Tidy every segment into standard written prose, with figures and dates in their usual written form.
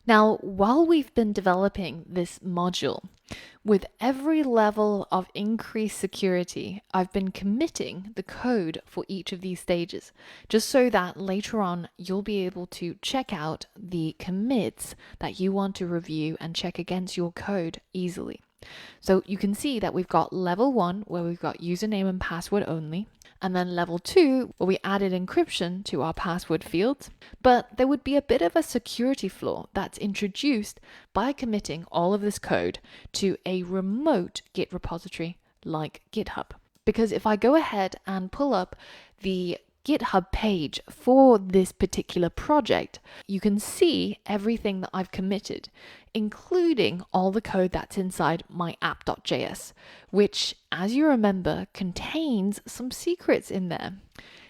Now, while we've been developing this module, with every level of increased security, I've been committing the code for each of these stages, just so that later on you'll be able to check out the commits that you want to review and check against your code easily. So you can see that we've got level 1 where we've got username and password only, and then level 2 where we added encryption to our password fields. But there would be a bit of a security flaw that's introduced by committing all of this code to a remote Git repository like GitHub. Because if I go ahead and pull up the GitHub page for this particular project, you can see everything that I've committed, including all the code that's inside my app.js, which, as you remember, contains some secrets in there,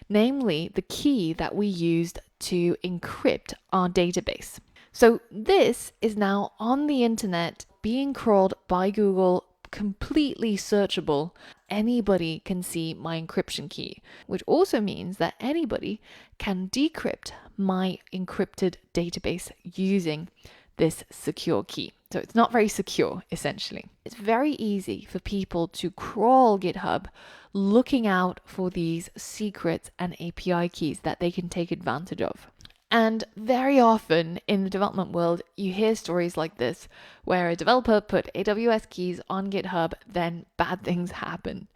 namely the key that we used to encrypt our database. So this is now on the internet being crawled by Google, completely searchable. Anybody can see my encryption key, which also means that anybody can decrypt my encrypted database using this secure key. So it's not very secure, essentially. It's very easy for people to crawl GitHub looking out for these secrets and API keys that they can take advantage of. And very often in the development world, you hear stories like this, where a developer put AWS keys on GitHub, then bad things happen.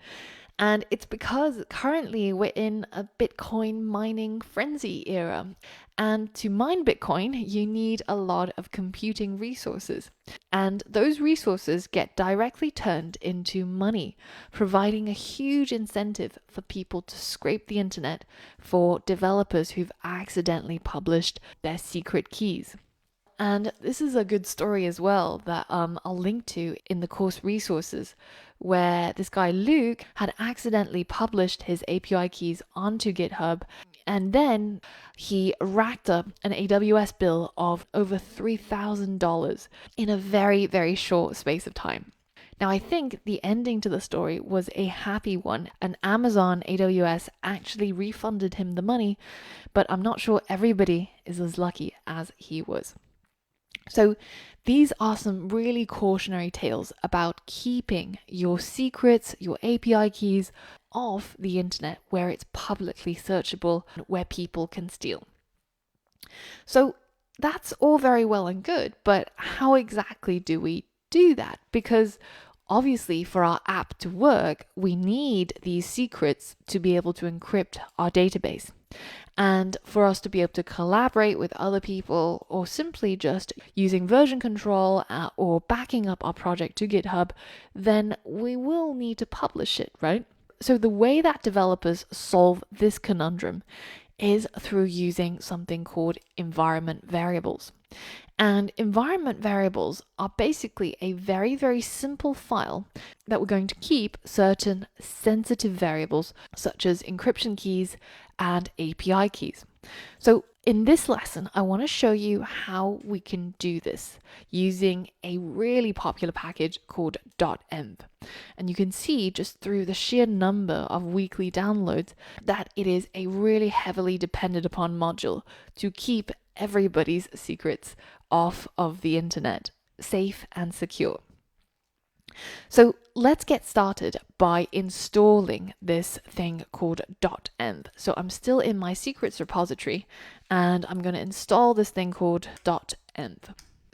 And it's because currently we're in a Bitcoin mining frenzy era. And to mine Bitcoin, you need a lot of computing resources. And those resources get directly turned into money, providing a huge incentive for people to scrape the internet for developers who've accidentally published their secret keys. And this is a good story as well that I'll link to in the course resources, where this guy Luke had accidentally published his API keys onto GitHub, and then he racked up an AWS bill of over $3,000 in a very, very short space of time. Now, I think the ending to the story was a happy one, and Amazon AWS actually refunded him the money, but I'm not sure everybody is as lucky as he was. So these are some really cautionary tales about keeping your secrets, your API keys off the internet where it's publicly searchable, where people can steal. So that's all very well and good, but how exactly do we do that? Because obviously, for our app to work, we need these secrets to be able to encrypt our database. And for us to be able to collaborate with other people, or simply just using version control or backing up our project to GitHub, then we will need to publish it, right? So the way that developers solve this conundrum is through using something called environment variables. And environment variables are basically a very, very simple file that we're going to keep certain sensitive variables, such as encryption keys and API keys. So in this lesson, I want to show you how we can do this using a really popular package called .env. And you can see just through the sheer number of weekly downloads that it is a really heavily dependent upon module to keep everybody's secrets off of the internet, safe and secure. So let's get started by installing this thing called .env. So I'm still in my secrets repository and I'm going to install this thing called .env.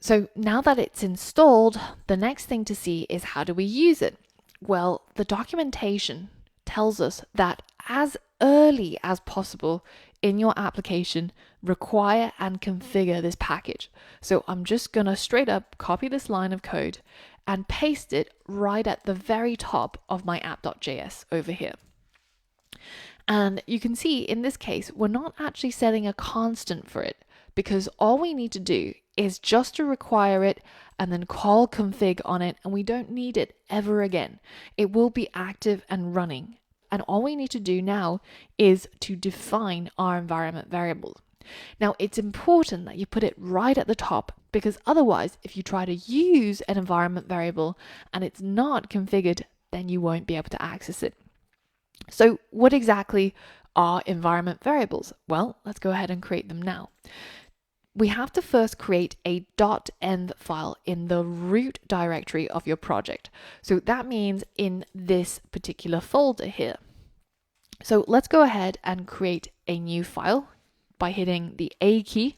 So now that it's installed, the next thing to see is how do we use it? Well, the documentation tells us that as early as possible in your application, require and configure this package. So I'm just going to straight up copy this line of code and paste it right at the very top of my app.js over here. And you can see in this case, we're not actually setting a constant for it, because all we need to do is just to require it and then call config on it, and we don't need it ever again. It will be active and running. And all we need to do now is to define our environment variables. Now, it's important that you put it right at the top, because otherwise, if you try to use an environment variable and it's not configured, then you won't be able to access it. So what exactly are environment variables? Well, let's go ahead and create them now. we have to first create a .env file in the root directory of your project. So that means in this particular folder here. So let's go ahead and create a new file by hitting the A key.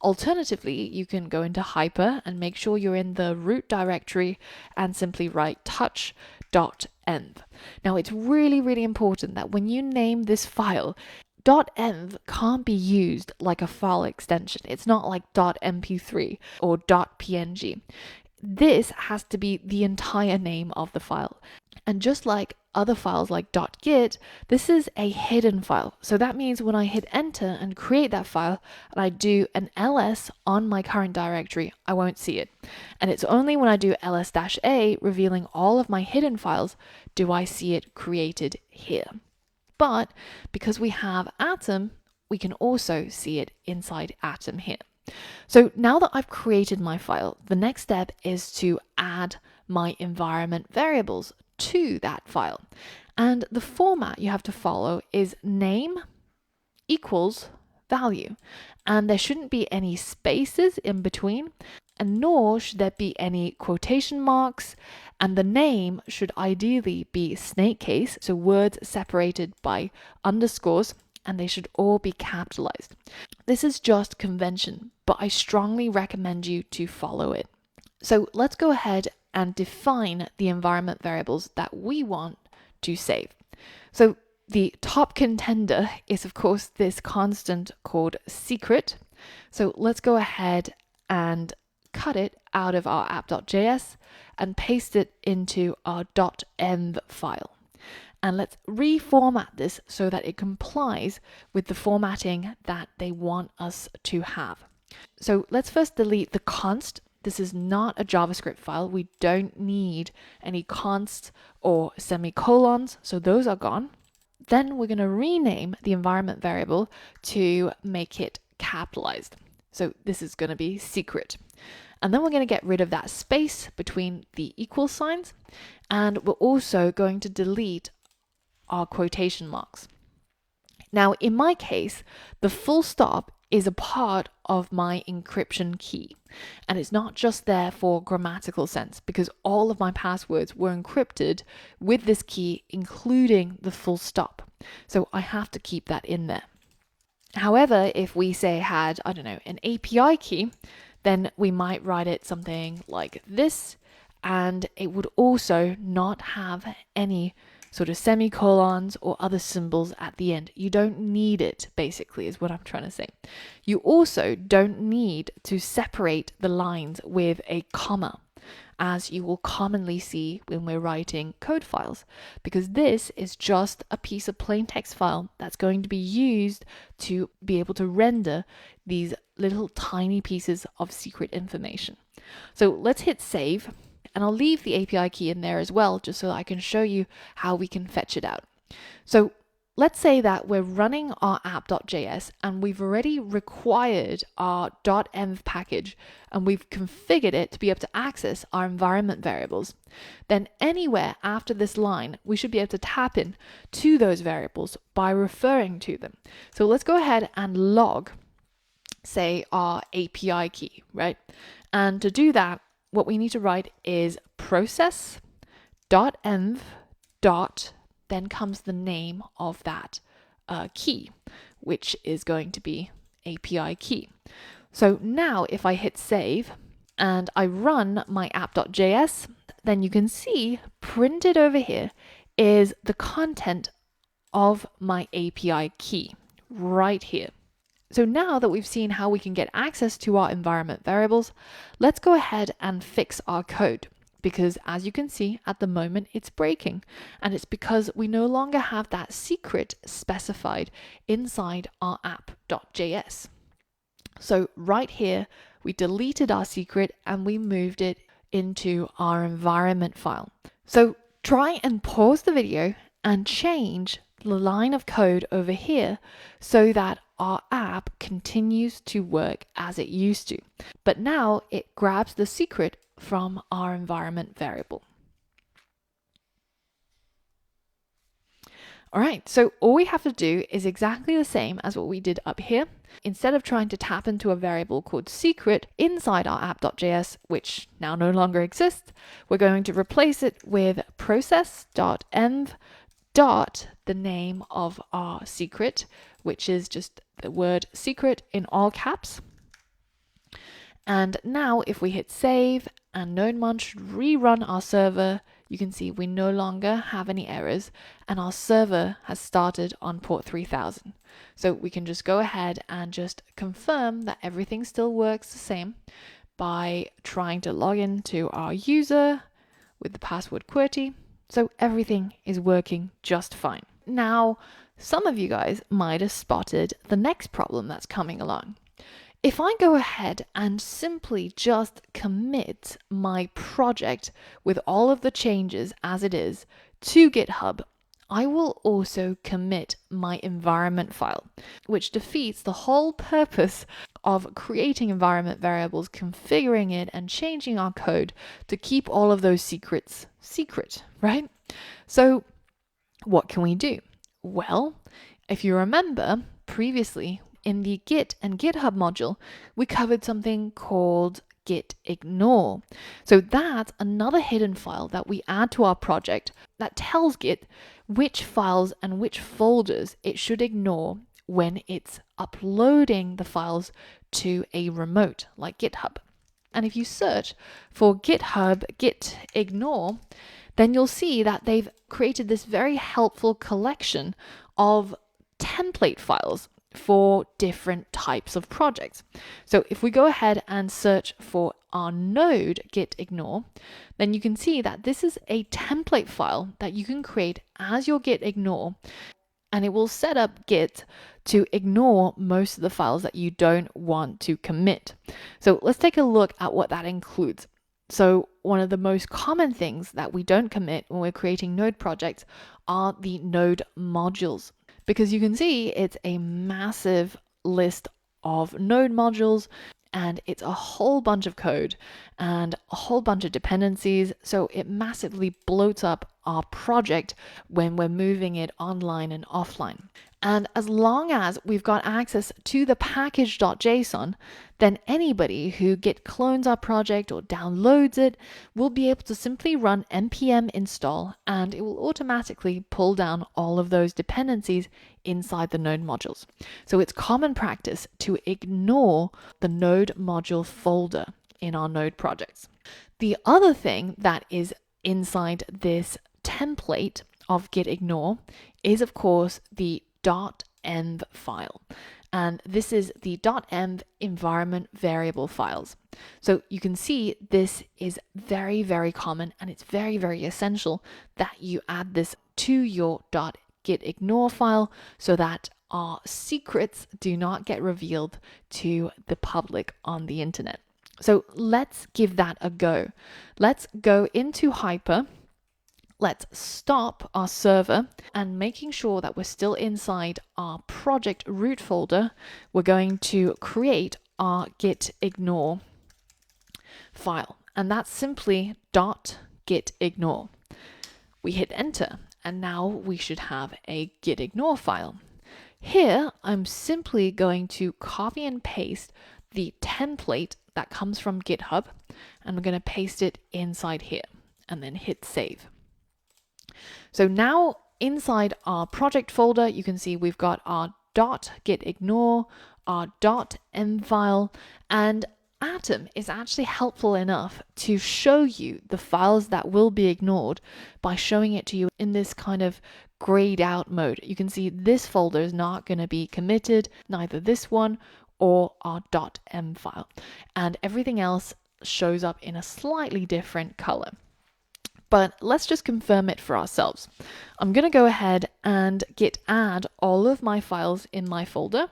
Alternatively, you can go into Hyper and make sure you're in the root directory and simply write touch.env. Now, it's really, really important that when you name this file, .env can't be used like a file extension. It's not like .mp3 or .png. This has to be the entire name of the file. And just like other files like .git, this is a hidden file. So that means when I hit enter and create that file and I do an ls on my current directory, I won't see it. And it's only when I do ls-a revealing all of my hidden files do I see it created here. But because we have Atom, we can also see it inside Atom here. So now that I've created my file, the next step is to add my environment variables to that file. And the format you have to follow is name equals value. And there shouldn't be any spaces in between, and nor should there be any quotation marks. And the name should ideally be snake case, so words separated by underscores, and they should all be capitalized. This is just convention, but I strongly recommend you to follow it. So let's go ahead and define the environment variables that we want to save. So the top contender is, of course, this constant called secret. So let's go ahead and cut it out of our app.js and paste it into our .env file. And let's reformat this so that it complies with the formatting that they want us to have. So let's first delete the const. This is not a JavaScript file. We don't need any consts or semicolons, so those are gone. Then we're going to rename the environment variable to make it capitalized. So this is going to be secret. And then we're going to get rid of that space between the equal signs. And we're also going to delete our quotation marks. Now, in my case, the full stop is a part of my encryption key. And it's not just there for grammatical sense, because all of my passwords were encrypted with this key, including the full stop. So I have to keep that in there. However, if we say had, I don't know, an API key, then we might write it something like this, and it would also not have any sort of semicolons or other symbols at the end. You don't need it, basically, is what I'm trying to say. You also don't need to separate the lines with a comma, as you will commonly see when we're writing code files, because this is just a piece of plain text file that's going to be used to be able to render these little tiny pieces of secret information. So let's hit save. And I'll leave the API key in there as well, just so that I can show you how we can fetch it out. So let's say that we're running our app.js and we've already required our .env package and we've configured it to be able to access our environment variables. Then anywhere after this line, we should be able to tap in to those variables by referring to them. So let's go ahead and log, say, our API key, right? And to do that, what we need to write is process.env. Then comes the name of that key, which is going to be API key. So now if I hit save and I run my app.js, then you can see printed over here is the content of my API key right here. So now that we've seen how we can get access to our environment variables, let's go ahead and fix our code, because as you can see at the moment it's breaking, and it's because we no longer have that secret specified inside our app.js. So right here we deleted our secret and we moved it into our environment file. So try and pause the video and change the line of code over here so that our app continues to work as it used to. But now it grabs the secret from our environment variable. All right, so all we have to do is exactly the same as what we did up here. Instead of trying to tap into a variable called secret inside our app.js, which now no longer exists, we're going to replace it with process.env dot the name of our secret, which is just the word secret in all caps. And now if we hit save and NodeMon should rerun our server, you can see we no longer have any errors and our server has started on port 3000. So we can just go ahead and just confirm that everything still works the same by trying to log into our user with the password QWERTY. So everything is working just fine. Now, some of you guys might have spotted the next problem that's coming along. If I go ahead and simply just commit my project with all of the changes as it is to GitHub, I will also commit my environment file, which defeats the whole purpose of creating environment variables, configuring it, and changing our code to keep all of those secrets secret, right? So what can we do? Well, if you remember previously, in the Git and GitHub module, we covered something called gitignore. So that's another hidden file that we add to our project that tells Git which files and which folders it should ignore when it's uploading the files to a remote like GitHub. And if you search for GitHub gitignore, then you'll see that they've created this very helpful collection of template files for different types of projects. So if we go ahead and search for our node gitignore, then you can see that this is a template file that you can create as your gitignore, and it will set up Git to ignore most of the files that you don't want to commit. So let's take a look at what that includes. So one of the most common things that we don't commit when we're creating node projects are the node modules, because you can see it's a massive list of node modules and it's a whole bunch of code and a whole bunch of dependencies. So it massively bloats up our project when we're moving it online and offline. And as long as we've got access to the package.json, then anybody who git clones our project or downloads it will be able to simply run npm install, and it will automatically pull down all of those dependencies inside the node modules. So it's common practice to ignore the node module folder in our node projects. The other thing that is inside this template of gitignore is, of course, the .env file. And this is the .env environment variable files. So you can see this is very, very common, and it's very, very essential that you add this to your .gitignore file so that our secrets do not get revealed to the public on the internet. So let's give that a go. Let's go into Hyper. Let's stop our server, and making sure that we're still inside our project root folder, we're going to create our gitignore file, and that's simply .gitignore. We hit enter, and now we should have a gitignore file. Here, I'm simply going to copy and paste the template that comes from GitHub, and I'm going to paste it inside here, and then hit save. So now inside our project folder, you can see we've got our .gitignore, our .env file, and Atom is actually helpful enough to show you the files that will be ignored by showing it to you in this kind of grayed out mode. You can see this folder is not going to be committed, neither this one or our .env file, and everything else shows up in a slightly different color. But let's just confirm it for ourselves. I'm going to go ahead and git add all of my files in my folder.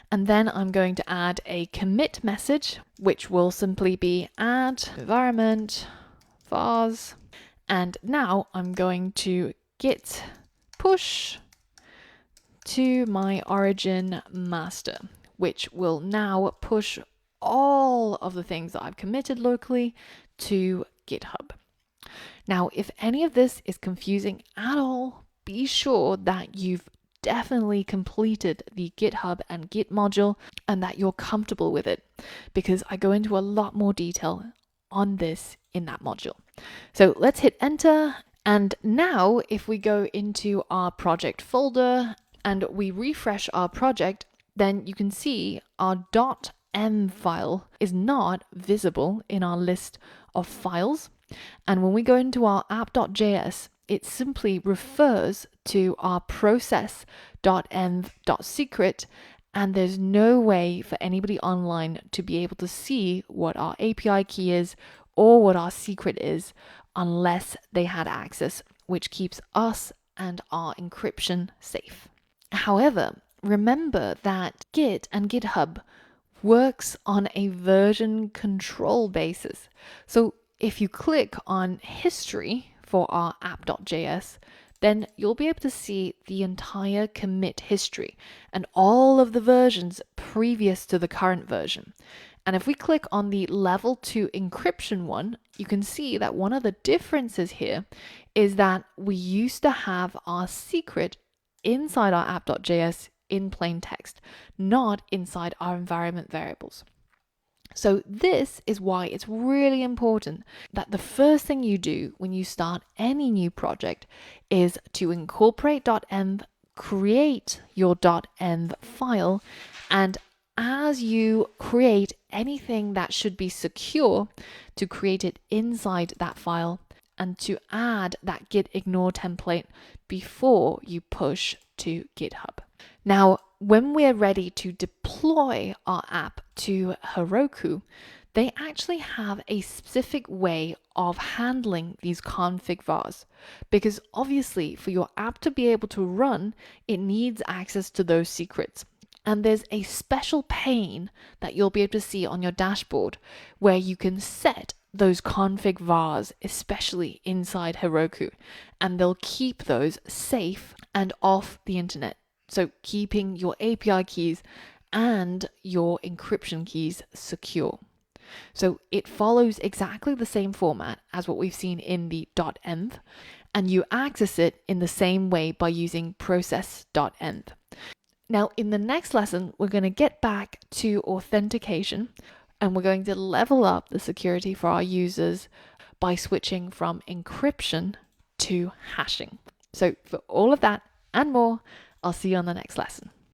And then I'm going to add a commit message, which will simply be add environment vars. And now I'm going to git push to my origin master, which will now push all of the things that I've committed locally to GitHub. Now, if any of this is confusing at all, be sure that you've definitely completed the GitHub and Git module and that you're comfortable with it, because I go into a lot more detail on this in that module. So let's hit enter. And now if we go into our project folder and we refresh our project, then you can see our .m file is not visible in our list of files. And when we go into our app.js, it simply refers to our process.env.secret, and there's no way for anybody online to be able to see what our API key is or what our secret is unless they had access, which keeps us and our encryption safe. However, remember that Git and GitHub works on a version control basis. So if you click on history for our app.js, then you'll be able to see the entire commit history and all of the versions previous to the current version. And if we click on the level 2 encryption one, you can see that one of the differences here is that we used to have our secret inside our app.js in plain text, not inside our environment variables. So this is why it's really important that the first thing you do when you start any new project is to incorporate .env, create your .env file, and as you create anything that should be secure, to create it inside that file and to add that git ignore template before you push to GitHub. Now, when we're ready to deploy our app to Heroku, they actually have a specific way of handling these config vars, because obviously for your app to be able to run, it needs access to those secrets. And there's a special pane that you'll be able to see on your dashboard where you can set those config vars, especially inside Heroku, and they'll keep those safe and off the internet. So keeping your API keys and your encryption keys secure. So it follows exactly the same format as what we've seen in the .env, and you access it in the same way by using process.env. Now, in the next lesson, we're going to get back to authentication, and we're going to level up the security for our users by switching from encryption to hashing. So for all of that and more, I'll see you on the next lesson.